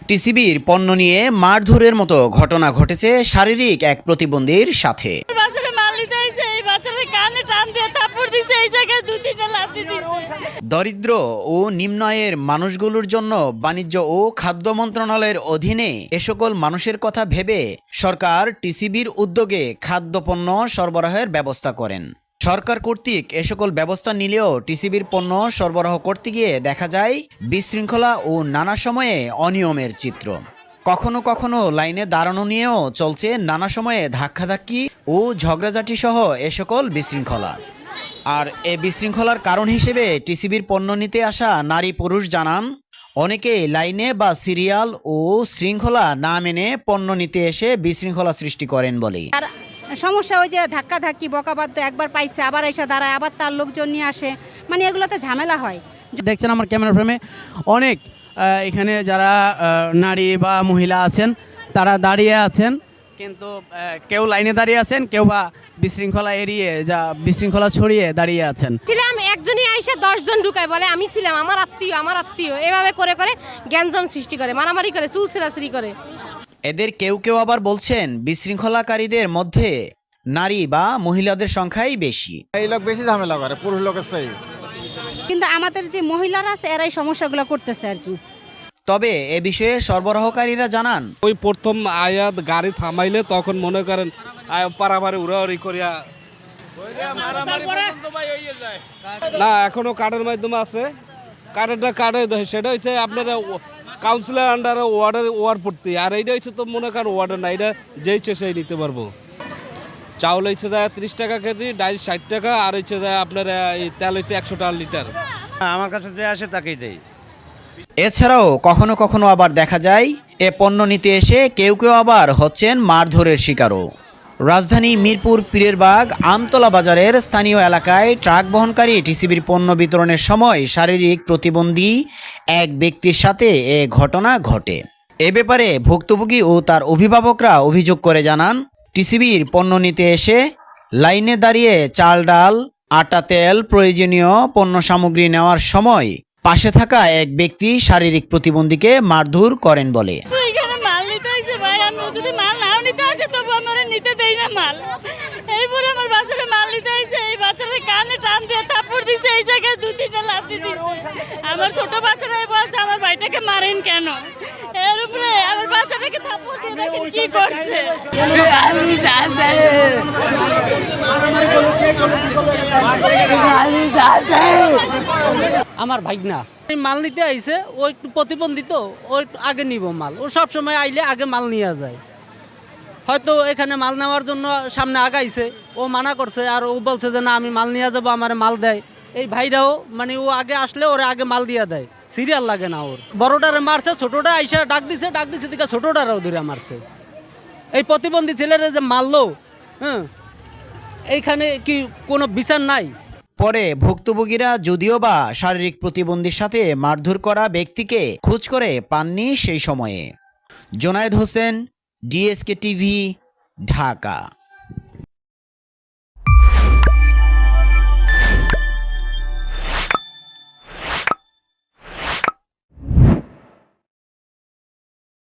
টিসিবির পণ্য নিয়ে মারধরের মতো ঘটনা ঘটেছে শারীরিক এক প্রতিবন্ধীর সাথে। দরিদ্র ও নিম্ন আয়ের মানুষগুলোর জন্য বাণিজ্য ও খাদ্য মন্ত্রণালয়ের অধীনে এ সকল মানুষের কথা ভেবে সরকার টিসিবির উদ্যোগে খাদ্যপণ্য সরবরাহের ব্যবস্থা করেন। সরকার কর্তৃক এ সকল ব্যবস্থা নিলেও টিসিবির পণ্য সরবরাহ করতে গিয়ে দেখা যায় বিশৃঙ্খলা ও নানা সময়ে অনিয়মের চিত্র। কখনো কখনো লাইনে দাঁড়ানো নিয়েও চলছে নানা সময়ে ধাক্কাধাক্কি ও ঝগড়াঝাটি সহ এ সকল বিশৃঙ্খলা। আর এ বিশৃঙ্খলার কারণ হিসেবে টিসিবির পণ্য নিতে আসা নারী পুরুষ জানান, অনেকে লাইনে বা সিরিয়াল ও শৃঙ্খলা না মেনে পণ্য নিতে এসে বিশৃঙ্খলা সৃষ্টি করেন বলে। সমস্যা ওই যে ধাক্কা ধাক্কি বকাবাদ্য একবার পাইছে আবার এসে দাঁড়ায় আবার তার লোকজন নিয়ে আসে, মানে এগুলোতে ঝামেলা হয়। দেখছেন আমার ক্যামেরা ফ্রেমে অনেক এখানে যারা নারী বা মহিলা আছেন তারা দাঁড়িয়ে আছেন, কিন্তু কেউ লাইনে দাঁড়িয়ে আছেন, কেউ বা বিশৃঙ্খলা এড়িয়ে বিশৃঙ্খলা ছড়িয়ে দাঁড়িয়ে আছেন। ছিলাম একজনই আইসা 10 জন ঢুকায় বলে আমি ছিলাম, আমার আত্মীয় এভাবে করে করে জ্ঞানজন সৃষ্টি করে, মারামারি করে, চুল ছেঁড়াছড়ি করে। এদের কেউ কেউ আবার বলছেন বিশৃঙ্খলাকারীদের মধ্যে নারী বা মহিলাদের সংখ্যাই বেশি। এই লোক বেশি ঝামেলা করে, পুরুষ লোকের চেয়ে। কিন্তু আমাদের যে মহিলারা আছে এরাই সমস্যাগুলো করতেছে আর কি। তবে এ বিষয়ে সরবরাহকারীরা জানান, ওই প্রথম আয়াত গাড়ি থামাইলে তখন মনে করেন পারাবারে উড়াউড়ি করিয়া না, এখনো কার্ডের মাধ্যমে আছে। কার্ডে সেটা হচ্ছে আপনারা কাউন্সিলর আন্ডারে ওয়ার্ড পড়তে, আর এইটা হচ্ছে তো মনে করেন ওয়ার্ডের না, এটা যেই সেই নিতে পারবো। চাউল হচ্ছে যায় 30 টাকা কেজি, ডাল 60 টাকা, আর হচ্ছে যায় আপনার এই তেল হচ্ছে 100 টাকা লিটার। আমার কাছে যে আসে তাকেই দেয়। এছাড়াও কখনো কখনো আবার দেখা যায় এ পণ্য নিতে এসে কেউ কেউ আবার হচ্ছেন মারধরের শিকারও। রাজধানী মিরপুর পীরেরবাগ আমতলা বাজারের স্থানীয় এলাকায় ট্রাক বহনকারী টিসিবির পণ্য বিতরণের সময় শারীরিক প্রতিবন্ধী এক ব্যক্তির সাথে এ ঘটনা ঘটে। এ ব্যাপারে ভুক্তভোগী ও তার অভিভাবকরা অভিযোগ করে জানান, টিসিবির পণ্য নিতে এসে লাইনে দাঁড়িয়ে চাল, ডাল, আটা, তেল প্রয়োজনীয় পণ্য সামগ্রী নেওয়ার সময় পাশে থাকা এক ব্যক্তি শারীরিক প্রতিবন্ধীকে মারধর করেন বলে। আমার ছোট বাচ্চারা বলছে আমার ভাইটাকে মারেন কেন, এর উপরে আমার বাচ্চাটাকে থাপ্পড় দিয়ে দেখেন কি করছে। আমার ভাগনা মাল নিতে আইছে, ও একটু প্রতিবন্ধী তো, ও একটু আগে নিব মাল, ও সব সময় আইলে আগে মাল নিয়ে যায়। হয়তো এখানে মাল নেওয়ার জন্য সামনে আগাইছে, ও মানা করছে, আর ও বলছে যে না আমি মাল নিয়ে যাবো, আমার মাল দেয়। এই ভাইরাও মানে ও আগে আসলে ওরে আগে মাল দিয়ে দেয়, সিরিয়াল লাগে না ওর। বড়টারে মারছে, ছোটটা আইসা ডাক দিছে দিকে ছোটটারাও ধরে মারছে। এই প্রতিবন্ধী ছেলেরা যে মারলো, এইখানে কি কোনো বিচার নাই? পরে ভুক্তভোগীরা যদিও বা শারীরিক প্রতিবন্ধীর সাথে মারধর করা ব্যক্তিকে খোঁজ করে পাননি সেই সময়ে। Zonayed Hossain, DSK TV, Dhaka.